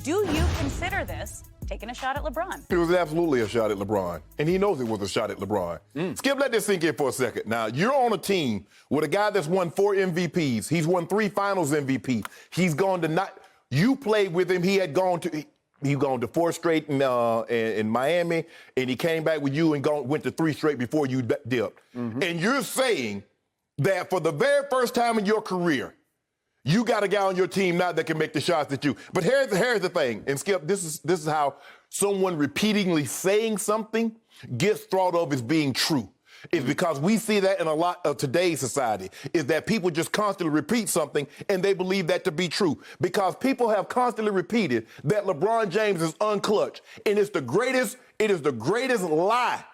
Do you consider this taking a shot at LeBron? It was absolutely a shot at LeBron, and he knows it was a shot at LeBron. Skip, let this sink in for a second. Now, you're on a team with a guy that's won 4 MVPs. He's won 3 Finals MVP. He's gone to not. You played with him. He had gone to. He gone to 4 straight in Miami, and he came back with you and went to 3 straight before you dipped. And you're saying that for the very first time in your career, you got a guy on your team now that can make the shots that you. But here's the thing, and Skip, this is how someone repeatedly saying something gets thought of as being true. It's because we see that in a lot of today's society, is that people just constantly repeat something and they believe that to be true. Because people have constantly repeated that LeBron James is unclutch. And it is the greatest lie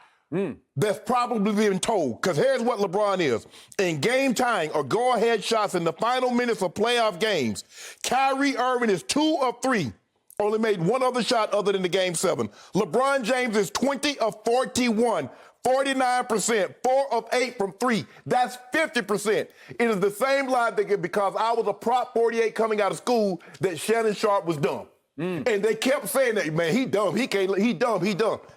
that's probably been told. Because here's what LeBron is. In game-tying or go-ahead shots in the final minutes of playoff games, Kyrie Irving is 2 of 3. Only made 1 other shot other than the Game 7. LeBron James is 20 of 41. 49%, 4 of 8 from 3. That's 50%. It is the same lie that because I was a Prop 48 coming out of school that Shannon Sharpe was dumb. And they kept saying that, man, he dumb, he can't, he dumb.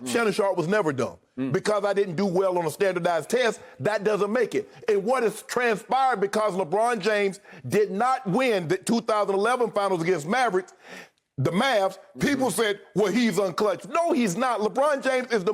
Shannon Sharpe was never dumb. Because I didn't do well on a standardized test, that doesn't make it. And what has transpired because LeBron James did not win the 2011 Finals against Mavericks, the Mavs, people said, well, he's unclutched. No, he's not. LeBron James is the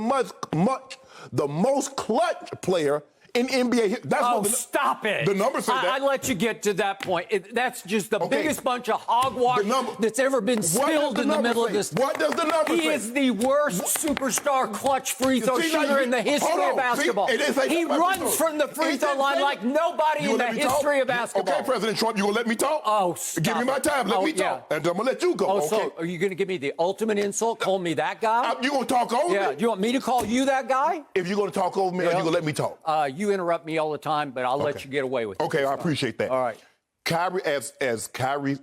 most clutch player in NBA. That's stop it. The numbers say that. I let you get to that point. That's just the biggest bunch of hogwash that's ever been spilled in the middle of this. What does the number say? He is the worst superstar clutch free throw shooter in the history of basketball. He runs from the free throw line like nobody in the history of basketball. Okay, President Trump, you going to let me talk? Oh, stop. Give me my time. Let me talk. And I'm going to let you go. Oh, so are you going to give me the ultimate insult? Call me that guy? You going to talk over me? Yeah. Do you want me to call you that guy? If you're going to talk over me, or you going to let me talk? You interrupt me all the time, but I'll let you get away with it. Okay, I appreciate that. All right. Kyrie,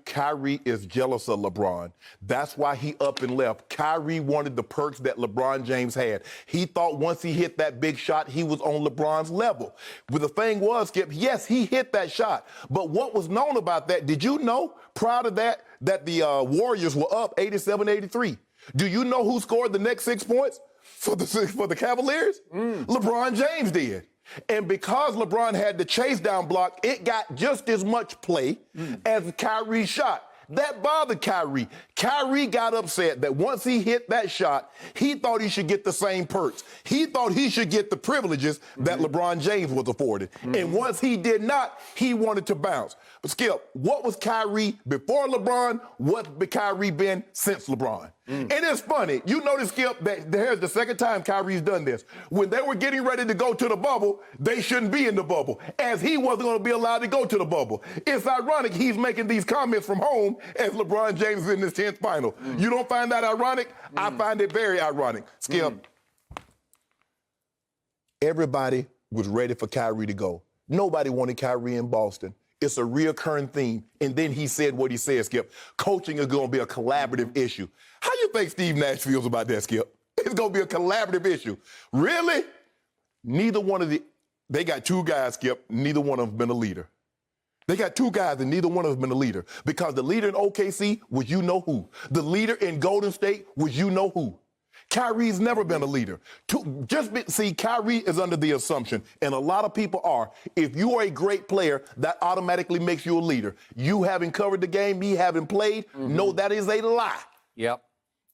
Kyrie is jealous of LeBron. That's why he up and left. Kyrie wanted the perks that LeBron James had. He thought once he hit that big shot, he was on LeBron's level. But the thing was, Skip, yes, he hit that shot. But what was known about that, did you know prior to that the Warriors were up 87-83? Do you know who scored the next 6 points for the Cavaliers? LeBron James did. And because LeBron had the chase down block, it got just as much play as Kyrie's shot. That bothered Kyrie. Kyrie got upset that once he hit that shot, he thought he should get the same perks. He thought he should get the privileges that LeBron James was afforded. And once he did not, he wanted to bounce. But Skip, what was Kyrie before LeBron? What's Kyrie been since LeBron? And it's funny. You notice, Skip, that here's the second time Kyrie's done this. When they were getting ready to go to the bubble, they shouldn't be in the bubble, as he wasn't going to be allowed to go to the bubble. It's ironic he's making these comments from home as LeBron James is in his 10th final. You don't find that ironic? I find it very ironic. Skip, everybody was ready for Kyrie to go. Nobody wanted Kyrie in Boston. It's a reoccurring theme. And then he said what he said, Skip. Coaching is going to be a collaborative issue. How you think Steve Nash feels about that, Skip? It's going to be a collaborative issue. Really? Neither one of they got 2 guys, Skip. Neither one of them been a leader. They got 2 guys and neither one of them been a leader. Because the leader in OKC was you know who. The leader in Golden State was you know who. Kyrie's never been a leader. See, Kyrie is under the assumption, and a lot of people are, if you are a great player, that automatically makes you a leader. You having covered the game, me having played, no, that is a lie. Yep.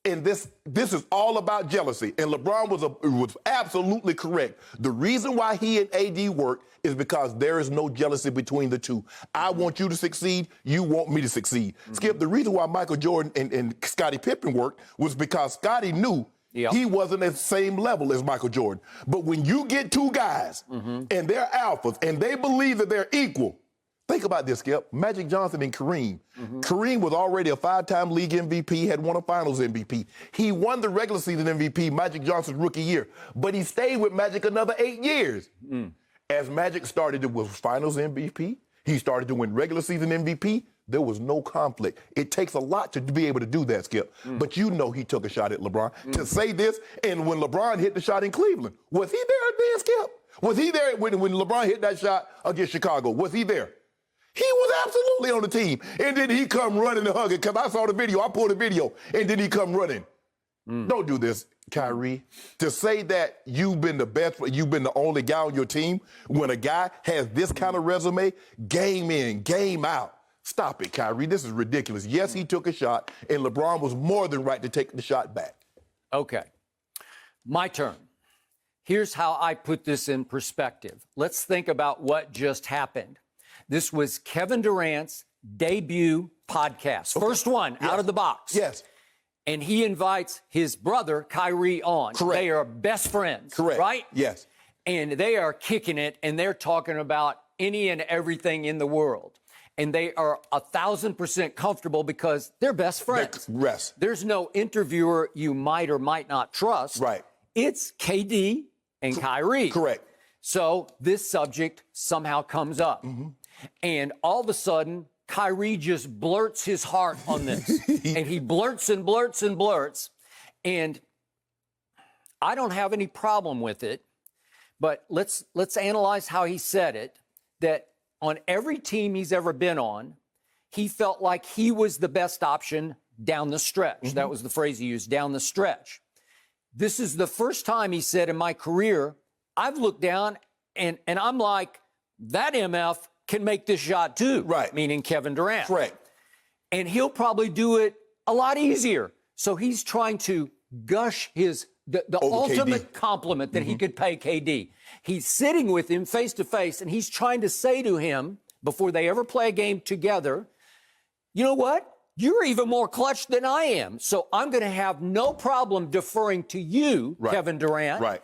And this is all about jealousy. And LeBron was absolutely correct. The reason why he and AD work is because there is no jealousy between the two. I want you to succeed. You want me to succeed. Skip, the reason why Michael Jordan and Scottie Pippen worked was because Scottie knew he wasn't at the same level as Michael Jordan. But when you get 2 guys and they're alphas and they believe that they're equal, think about this, Skip. Magic Johnson and Kareem. Kareem was already a 5-time league MVP, had won a finals MVP. He won the regular season MVP, Magic Johnson's rookie year. But he stayed with Magic another 8 years. As Magic started to win finals MVP, he started to win regular season MVP. There was no conflict. It takes a lot to be able to do that, Skip. But you know he took a shot at LeBron. To say this, and when LeBron hit the shot in Cleveland, was he there then, Skip? Was he there when LeBron hit that shot against Chicago? Was he there? He was absolutely on the team. And then he come running and hugging, because I saw the video. I pulled the video, and then he come running. Don't do this, Kyrie. To say that you've been the best, you've been the only guy on your team, when a guy has this kind of resume, game in, game out. Stop it, Kyrie. This is ridiculous. Yes, he took a shot, and LeBron was more than right to take the shot back. Okay. My turn. Here's how I put this in perspective. Let's think about what just happened. This was Kevin Durant's debut podcast. Okay. First one out of the box. Yes. And he invites his brother, Kyrie, on. Correct. They are best friends. Correct. Right? Yes. And they are kicking it, and they're talking about any and everything in the world. And they are 1,000% comfortable because they're best friends. Yes. There's no interviewer you might or might not trust. Right. It's KD and Kyrie. Correct. So this subject somehow comes up. And all of a sudden, Kyrie just blurts his heart on this. And he blurts and blurts and blurts. And I don't have any problem with it. But let's analyze how he said it. That on every team he's ever been on, he felt like he was the best option down the stretch. That was the phrase he used, down the stretch. This is the first time, he said, in my career, I've looked down and I'm like, that MF can make this shot too. Right. Meaning Kevin Durant. Correct. And he'll probably do it a lot easier. So he's trying to gush the ultimate compliment that he could pay KD. He's sitting with him face to face, and he's trying to say to him, before they ever play a game together, you know what? You're even more clutch than I am. So I'm going to have no problem deferring to you, Kevin Durant,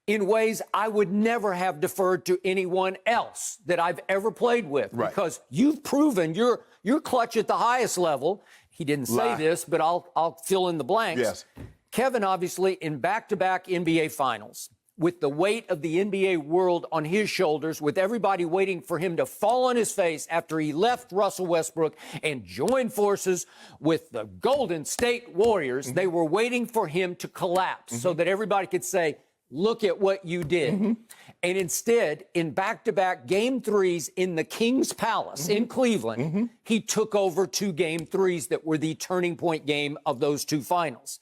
in ways I would never have deferred to anyone else that I've ever played with. Because you've proven you're clutch at the highest level. He didn't say this, but I'll fill in the blanks. Yes. Kevin, obviously, in back-to-back NBA finals, with the weight of the NBA world on his shoulders, with everybody waiting for him to fall on his face after he left Russell Westbrook and joined forces with the Golden State Warriors. They were waiting for him to collapse so that everybody could say, look at what you did. And instead, in back-to-back game threes in the King's Palace in Cleveland, he took over 2 game threes that were the turning point game of those 2 finals.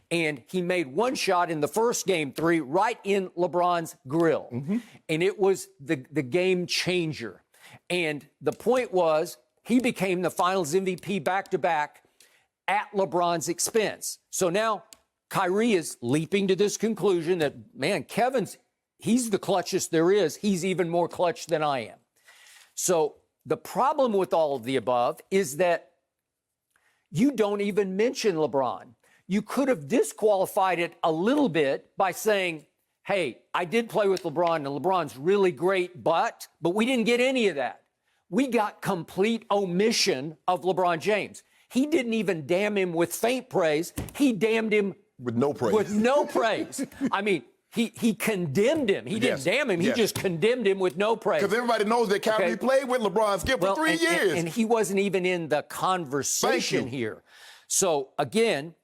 And he made one shot in the first game 3 right in LeBron's grill. And it was the game changer. And the point was, he became the finals MVP back-to-back at LeBron's expense. So now Kyrie is leaping to this conclusion that, man, he's the clutchest there is. He's even more clutch than I am. So the problem with all of the above is that you don't even mention LeBron. You could have disqualified it a little bit by saying, hey, I did play with LeBron, and LeBron's really great, but we didn't get any of that. We got complete omission of LeBron James. He didn't even damn him with faint praise. He damned him with no praise. With no praise. I mean, he condemned him. He didn't damn him. He just condemned him with no praise. Because everybody knows that Kyrie played with LeBron, Skip, for 3 years. And he wasn't even in the conversation here. So, again,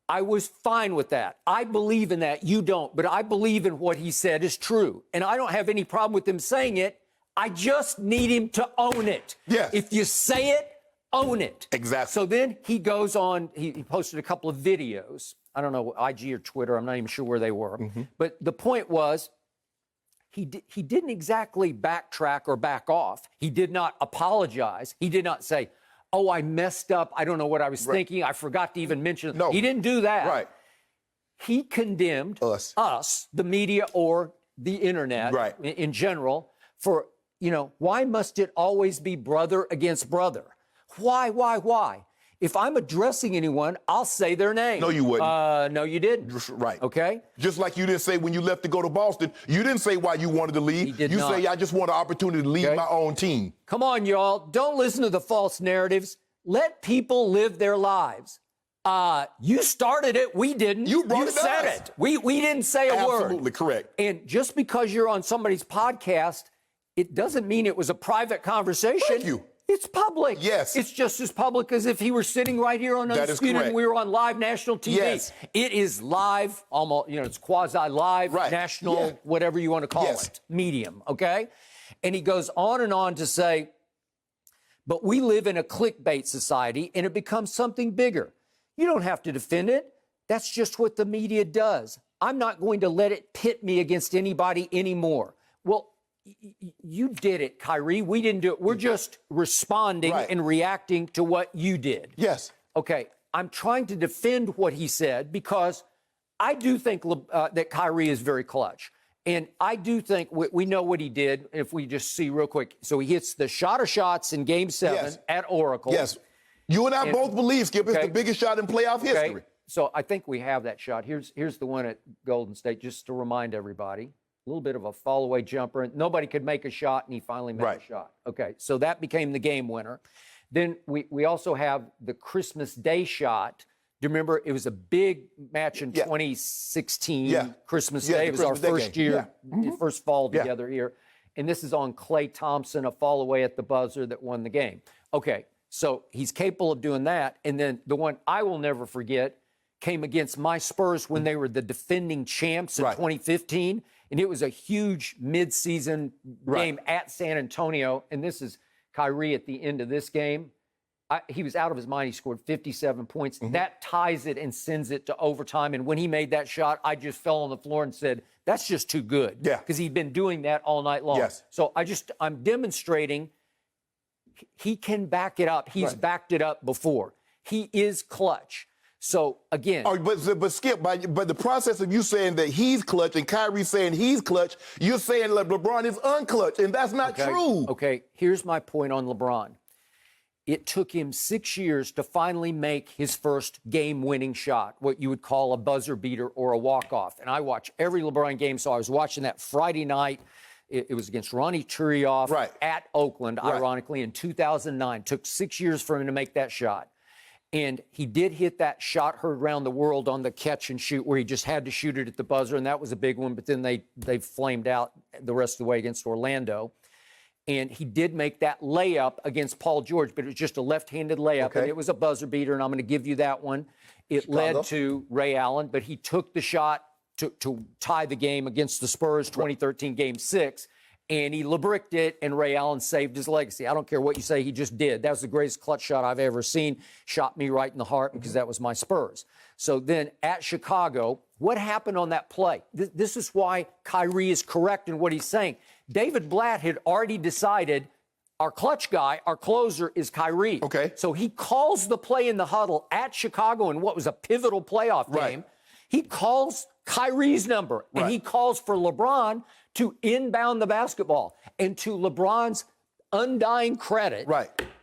I was fine with that. I believe in that. You don't. But I believe in what he said is true. And I don't have any problem with him saying it. I just need him to own it. Yes. If you say it, own it. Exactly. So then he goes on, he posted a couple of videos. I don't know, IG or Twitter. I'm not even sure where they were. But the point was, he didn't exactly backtrack or back off. He did not apologize. He did not say, oh, I messed up. I don't know what I was thinking. I forgot to even mention it. No. He didn't do that. Right. He condemned us, the media or the internet in general, for, why must it always be brother against brother? Why? If I'm addressing anyone, I'll say their name. No, you wouldn't. No, you didn't. Right. Okay? Just like you didn't say when you left to go to Boston, you didn't say why you wanted to leave. You say, I just want an opportunity to lead my own team. Come on, y'all. Don't listen to the false narratives. Let people live their lives. You started it. We didn't. You brought it to said us. it. We didn't say a word. Absolutely correct. And just because you're on somebody's podcast, it doesn't mean it was a private conversation. Thank you. It's public. Yes. It's just as public as if he were sitting right here on Undisputed and we were on live national TV. Yes. It is live, almost, it's quasi-live, national, whatever you want to call it, medium, okay? And he goes on and on to say, But we live in a clickbait society, and it becomes something bigger. You don't have to defend it. That's just what the media does. I'm not going to let it pit me against anybody anymore. Well, you did it, Kyrie. We didn't do it. We're just responding and reacting to what you did. Yes. Okay, I'm trying to defend what he said because I do think that Kyrie is very clutch. And I do think we know what he did, if we just see real quick. So he hits the shot of shots in Game 7 at Oracle. Yes. You and I both believe, Skip, it's the biggest shot in playoff history. So I think we have that shot. Here's the one at Golden State, just to remind everybody. A little bit of a fall-away jumper. And nobody could make a shot, and he finally made a shot. Okay, so that became the game winner. Then we also have the Christmas Day shot. Do you remember? It was a big match in 2016. Christmas Day. It was our first year, first fall together here. And this is on Klay Thompson, a fall away at the buzzer that won the game. Okay, so he's capable of doing that. And then the one I will never forget came against my Spurs when they were the defending champs in 2015. And it was a huge midseason game at San Antonio. And this is Kyrie at the end of this game. He was out of his mind. He scored 57 points. That ties it and sends it to overtime. And when he made that shot, I just fell on the floor and said, that's just too good. Yeah. Because he'd been doing that all night long. Yes. So I'm demonstrating he can back it up. He's backed it up before. He is clutch. So, again. Oh, but Skip, but the process of you saying that he's clutch and Kyrie saying he's clutch, you're saying LeBron is unclutch, and that's not true. Okay, here's my point on LeBron. It took him 6 years to finally make his first game-winning shot, what you would call a buzzer beater or a walk-off. And I watch every LeBron game, so I was watching that Friday night. It was against Ronnie Turioff at Oakland, ironically, in 2009. Took 6 years for him to make that shot. And he did hit that shot heard around the world on the catch and shoot where he just had to shoot it at the buzzer, and that was a big one, but then they flamed out the rest of the way against Orlando. And he did make that layup against Paul George, but it was just a left-handed layup, and it was a buzzer beater, and I'm going to give you that one. It led to Ray Allen, but he took the shot to tie the game against the Spurs, 2013 Game 6, and he LeBricked it, and Ray Allen saved his legacy. I don't care what you say, he just did. That was the greatest clutch shot I've ever seen. Shot me right in the heart because that was my Spurs. So then at Chicago, what happened on that play? This is why Kyrie is correct in what he's saying. David Blatt had already decided our clutch guy, our closer, is Kyrie. Okay. So he calls the play in the huddle at Chicago in what was a pivotal playoff game. He calls Kyrie's number, and he calls for LeBron to inbound the basketball. And to LeBron's undying credit,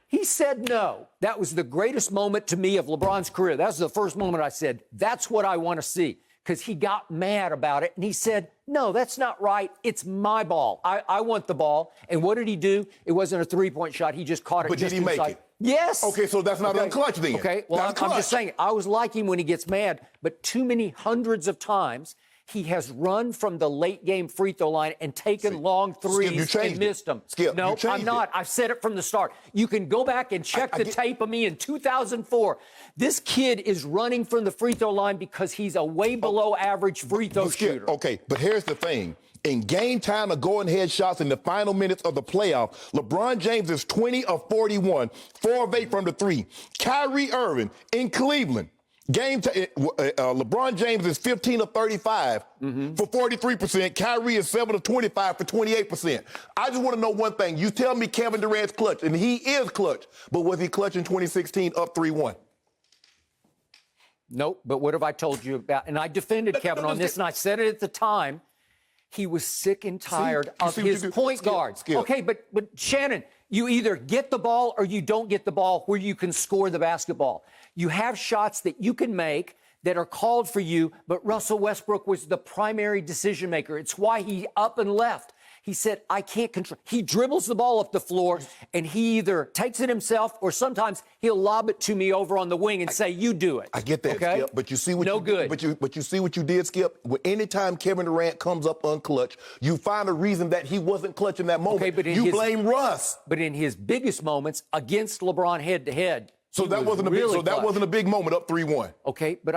he said no. That was the greatest moment to me of LeBron's career. That was the first moment I said, that's what I want to see. Because he got mad about it, and he said, no, that's not right. It's my ball. I want the ball. And what did he do? It wasn't a three-point shot. He just caught it. But did he make it? Yes. Okay, so that's not unclutch then. Okay, well, I'm just saying, I was like him when he gets mad, but too many hundreds of times he has run from the late-game free throw line and taken long threes and missed them. Skip, no, I'm not. I've said it from the start. You can go back and check the tape of me in 2004. This kid is running from the free throw line because he's a way below average free throw shooter. Okay, but here's the thing. In game time of going-ahead shots in the final minutes of the playoff, LeBron James is 20 of 41, 4 of 8 from the three. Kyrie Irving in Cleveland, LeBron James is 15 of 35 for 43%. Kyrie is 7 of 25 for 28%. I just want to know one thing. You tell me Kevin Durant's clutch, and he is clutch, but was he clutch in 2016 up 3-1? Nope, but what have I told you about? And I defended Kevin on this, and I said it at the time. He was sick and tired of his point guards. Okay, but Shannon, you either get the ball or you don't get the ball where you can score the basketball. You have shots that you can make that are called for you, but Russell Westbrook was the primary decision maker. It's why he up and left. He said, I can't control. He dribbles the ball up the floor, and he either takes it himself or sometimes he'll lob it to me over on the wing and say, you do it. I get that, okay? Skip, but you see what But you see what you did, Skip? Anytime Kevin Durant comes up unclutch, you find a reason that he wasn't clutch in that moment. Okay, but you blame Russ. But in his biggest moments against LeBron head-to-head, so that wasn't a big moment up 3-1. Okay, but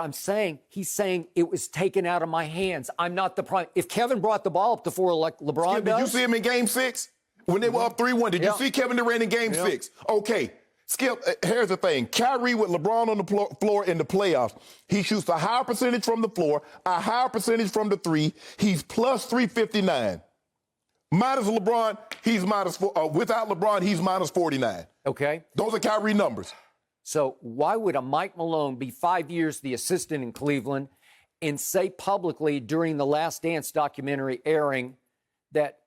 he's saying it was taken out of my hands. I'm not the prime. If Kevin brought the ball up the floor like LeBron does. Did you see him in Game 6? when they were up 3-1. Did you see Kevin Durant in Game 6? Okay. Skip, here's the thing. Kyrie with LeBron on the floor in the playoffs, he shoots a higher percentage from the floor, a higher percentage from the three. He's plus 359. Minus LeBron, he's without LeBron, he's minus 49. Okay. Those are Kyrie numbers. So why would a Mike Malone be 5 years the assistant in Cleveland and say publicly during the Last Dance documentary airing that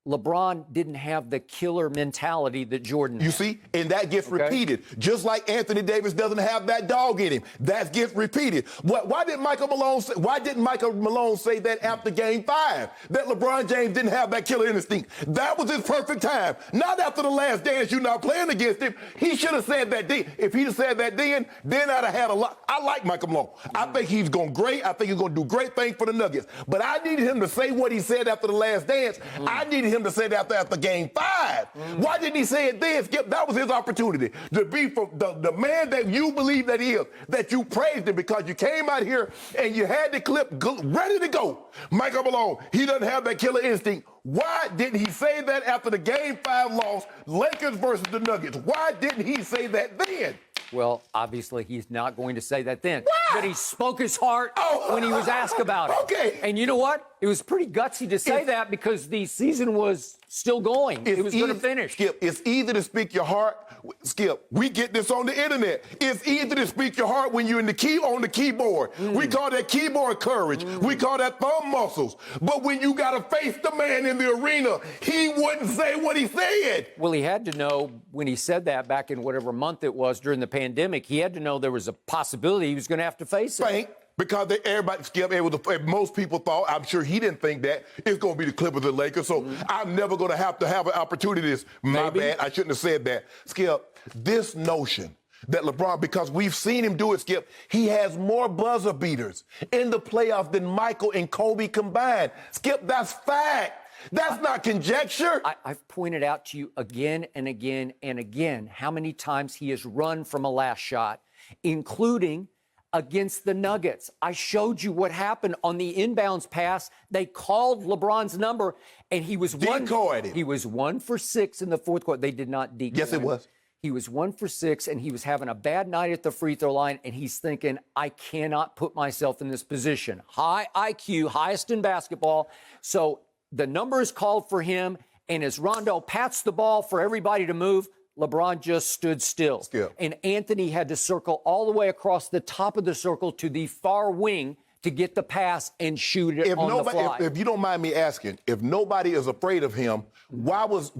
LeBron didn't have the killer mentality that Jordan had? You see? And that gets repeated. Just like Anthony Davis doesn't have that dog in him. That gets repeated. Why didn't Michael Malone say that after Game 5? That LeBron James didn't have that killer instinct. That was his perfect time. Not after the Last Dance, you're not playing against him. He should have said that then. If he'd have said that then I'd have had a lot. I like Michael Malone. I think he's going great. I think he's going to do great things for the Nuggets. But I needed him to say what he said after the Last Dance. I needed him to say that after Game 5. Why didn't he say it then, Skip? That was his opportunity to be for the man that you believe that he is, that you praised him because you came out here and you had the clip ready to go. Michael Malone, he doesn't have that killer instinct. Why didn't he say that after the Game 5 loss, Lakers versus the Nuggets? Why didn't he say that then? Well, obviously, he's not going to say that then. Why? But he spoke his heart when he was asked about it. Okay. And you know what? It was pretty gutsy to say that because the season was still going. It was going to finish. Skip, it's easy to speak your heart. Skip, we get this on the internet. It's easy to speak your heart when you're on the keyboard. We call that keyboard courage. We call that thumb muscles. But when you got to face the man in the arena, he wouldn't say what he said. Well, he had to know when he said that back in whatever month it was during the pandemic, he had to know there was a possibility he was going to have to face it. Because everybody, Skip, most people thought, I'm sure he didn't think that, it's going to be the Clippers and Lakers, so I'm never going to have an opportunity. My bad, I shouldn't have said that. Skip, this notion that LeBron, because we've seen him do it, Skip, he has more buzzer beaters in the playoffs than Michael and Kobe combined. Skip, that's fact. That's not conjecture. I've pointed out to you again and again and again how many times he has run from a last shot, including against the Nuggets. I showed you what happened on the inbounds pass. They called LeBron's number, and he was He was 1 for 6 in the fourth quarter. They did not decoy. Yes, it was. He was 1 for 6, and he was having a bad night at the free throw line, and he's thinking, I cannot put myself in this position. High IQ, highest in basketball. So the number is called for him, and as Rondo pats the ball for everybody to move, LeBron just stood still. And Anthony had to circle all the way across the top of the circle to the far wing to get the pass and shoot it on the fly. If you don't mind me asking, if nobody is afraid of him, why was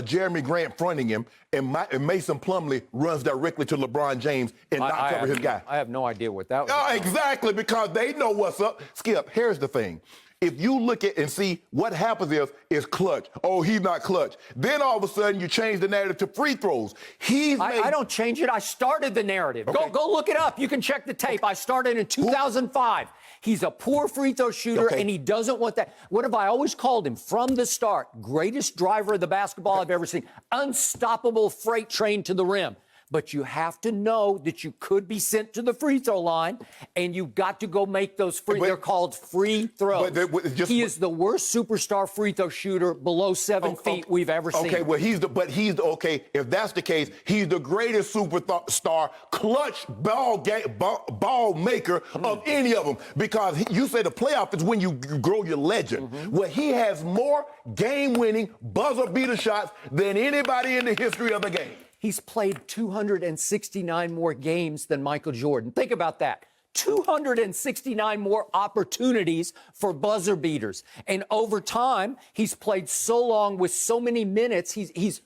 Jeremy Grant fronting him and Mason Plumlee runs directly to LeBron James and not cover his guy? I have no idea what that was. Exactly, because they know what's up. Skip, here's the thing. If you look at and see what happens is clutch. Oh, he's not clutch. Then all of a sudden you change the narrative to free throws. I don't change it. I started the narrative. Okay. Go look it up. You can check the tape. I started in 2005. He's a poor free throw shooter, and he doesn't want that. What have I always called him from the start? Greatest driver of the basketball I've ever seen. Unstoppable freight train to the rim. But you have to know that you could be sent to the free throw line, and you've got to go make those they're called free throws. He is the worst superstar free throw shooter below 7 feet we've ever seen. Okay, well, if that's the case, he's the greatest superstar clutch ball maker of any of them, because you say the playoff is when you grow your legend. Well, he has more game-winning buzzer beater shots than anybody in the history of the game. He's played 269 more games than Michael Jordan. Think about that. 269 more opportunities for buzzer beaters. And over time, he's played so long with so many minutes, he's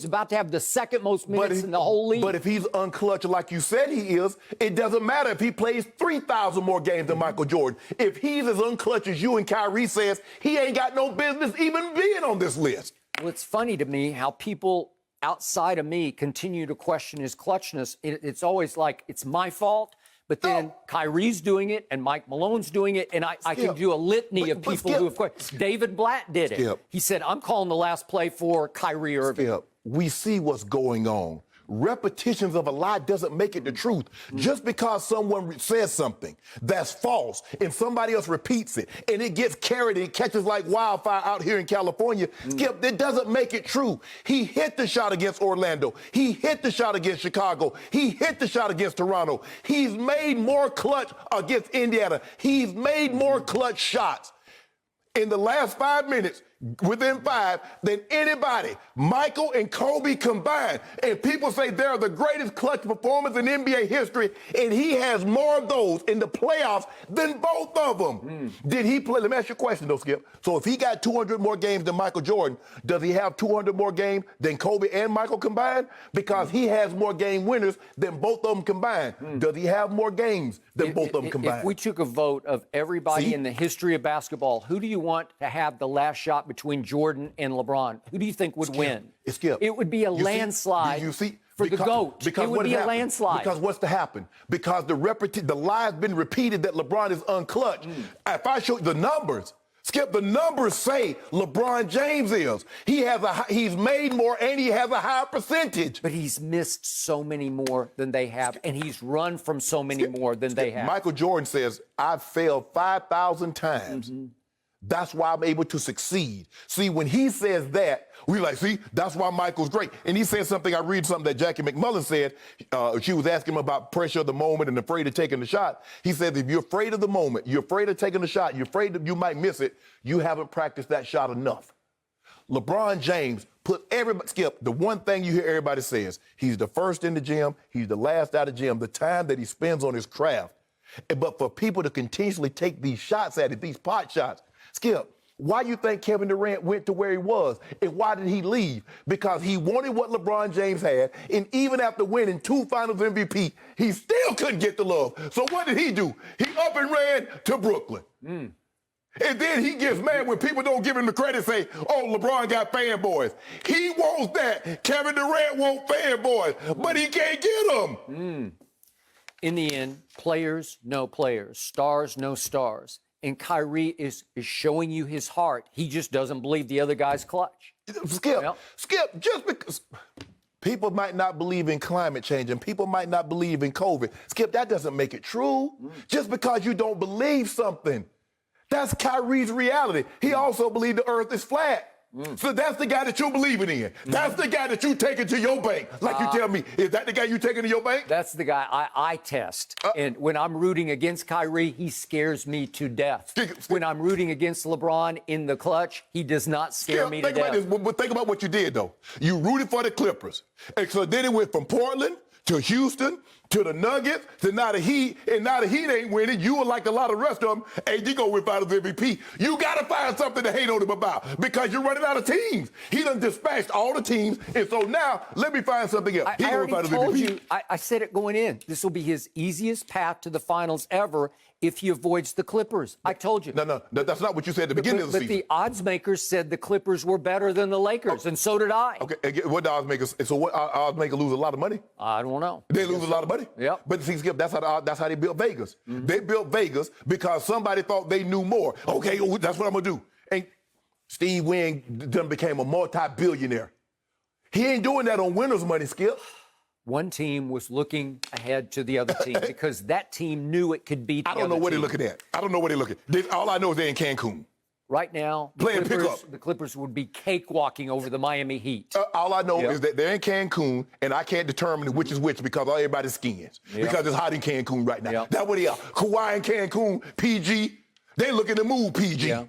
about to have the second most minutes in the whole league. But if he's unclutched like you said he is, it doesn't matter if he plays 3,000 more games than Michael Jordan. If he's as unclutched as you and Kyrie says, he ain't got no business even being on this list. Well, it's funny to me how people outside of me continue to question his clutchness. It's always like, it's my fault. But then Kyrie's doing it, and Mike Malone's doing it, and I can do a litany of people who have questioned. David Blatt did it. He said, I'm calling the last play for Kyrie Irving. We see what's going on repetitions of a lie doesn't make it the truth. Just because someone says something that's false and somebody else repeats it and it gets carried and it catches like wildfire out here in California, Skip, that doesn't make it true. He hit the shot against Orlando. He hit the shot against Chicago. He hit the shot against Toronto. He's made more clutch against Indiana. He's made more clutch shots in the last 5 minutes, within 5, than anybody, Michael and Kobe combined. And people say they're the greatest clutch performers in NBA history, and he has more of those in the playoffs than both of them. Did he play? Let me ask you a question, though, Skip. So if he got 200 more games than Michael Jordan, does he have 200 more games than Kobe and Michael combined? Because he has more game winners than both of them combined. Does he have more games than both of them combined? If we took a vote of everybody in the history of basketball, who do you want to have the last shot between Jordan and LeBron? Who do you think would win? Skip. It would be a landslide. You see? For the GOAT. Because it would be a landslide. Because what's to happen? Because the lie's been repeated that LeBron is unclutch. If I show you the numbers, Skip, the numbers say LeBron James is. He's made more and he has a higher percentage. But he's missed so many more than they have, and he's run from so many more than they have. Michael Jordan says, I've failed 5,000 times. That's why I'm able to succeed. See, when he says that, we like, see, that's why Michael's great. And he said something, I read something that Jackie McMullen said. She was asking him about pressure of the moment and afraid of taking the shot. He said, if you're afraid of the moment, you're afraid of taking the shot, you're afraid that you might miss it, you haven't practiced that shot enough. LeBron James put everybody, Skip, the one thing you hear everybody says, he's the first in the gym, he's the last out of the gym, the time that he spends on his craft. But for people to continuously take these shots at it, these pot shots, Skip, why you think Kevin Durant went to where he was? And why did he leave? Because he wanted what LeBron James had. And even after winning 2 finals MVP, he still couldn't get the love. So what did he do? He up and ran to Brooklyn. And then he gets mad when people don't give him the credit, say, oh, LeBron got fanboys. He wants that. Kevin Durant wants fanboys, but he can't get them. In the end, players know players, stars know stars. And Kyrie is showing you his heart. He just doesn't believe the other guy's clutch. Skip, just because people might not believe in climate change and people might not believe in COVID, Skip, that doesn't make it true. Just because you don't believe something. That's Kyrie's reality. He also believed the earth is flat. So that's the guy that you're believing in. That's the guy that you taking to your bank. Like you tell me, is that the guy you taking to your bank? That's the guy I test. And when I'm rooting against Kyrie, he scares me to death. When I'm rooting against LeBron in the clutch, he does not scare me to death. Think about this, but think about what you did, though. You rooted for the Clippers. And so then it went from Portland to Houston, to the Nuggets, to now the Heat, and now the Heat ain't winning. You were like a lot of the rest of them, AD gonna win Finals MVP. You gotta find something to hate on him about because you're running out of teams. He done dispatched all the teams, and so now let me find something else. I already told you, I said it going in. This will be his easiest path to the finals ever if he avoids the Clippers. I told you. No, that's not what you said at the beginning of the season. But the odds makers said the Clippers were better than the Lakers, and so did I. Okay, what the odds makers? So what odds makers lose a lot of money? I don't know. They lose a lot of money. Yep. But see, Skip, that's how they built Vegas. They built Vegas because somebody thought they knew more. Okay, that's what I'm gonna do. And Steve Wynn done became a multi-billionaire. He ain't doing that on winners' money, Skip. One team was looking ahead to the other team because that team knew it could beat the other team. I don't know what they're looking at. I don't know what they're looking at. All I know is they're in Cancun. Right now, the Clippers would be cakewalking over the Miami Heat. All I know is that they're in Cancun, and I can't determine which is which because everybody's skins. Because it's hot in Cancun right now. That's what they are. Kawhi in Cancun, PG. They looking to move PG. Yeah.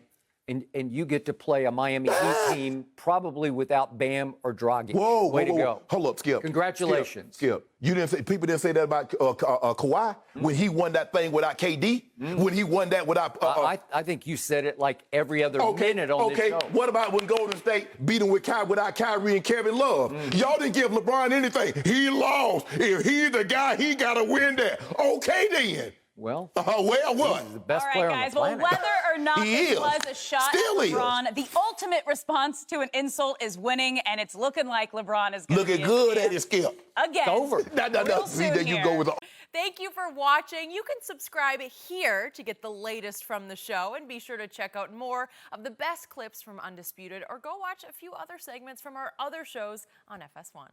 And you get to play a Miami Heat team probably without Bam or Dragic. Way to go. Hold up, Skip. Congratulations. Skip. People didn't say that about Kawhi when he won that thing without KD, when he won that without... I think you said it like every other minute on this show. What about when Golden State beat him without Kyrie and Kevin Love? Y'all didn't give LeBron anything. He lost. If he's the guy, he got to win that. Okay, then. Well, what? He's the best All player right, guys. on the planet. Well, whether or not this was a shot Still at LeBron, the ultimate response to an insult is winning, and it's looking like LeBron is going to looking good at his Skip. Again. It's over. No. See, there you go with the... Thank you for watching. You can subscribe here to get the latest from the show, and be sure to check out more of the best clips from Undisputed, or go watch a few other segments from our other shows on FS1.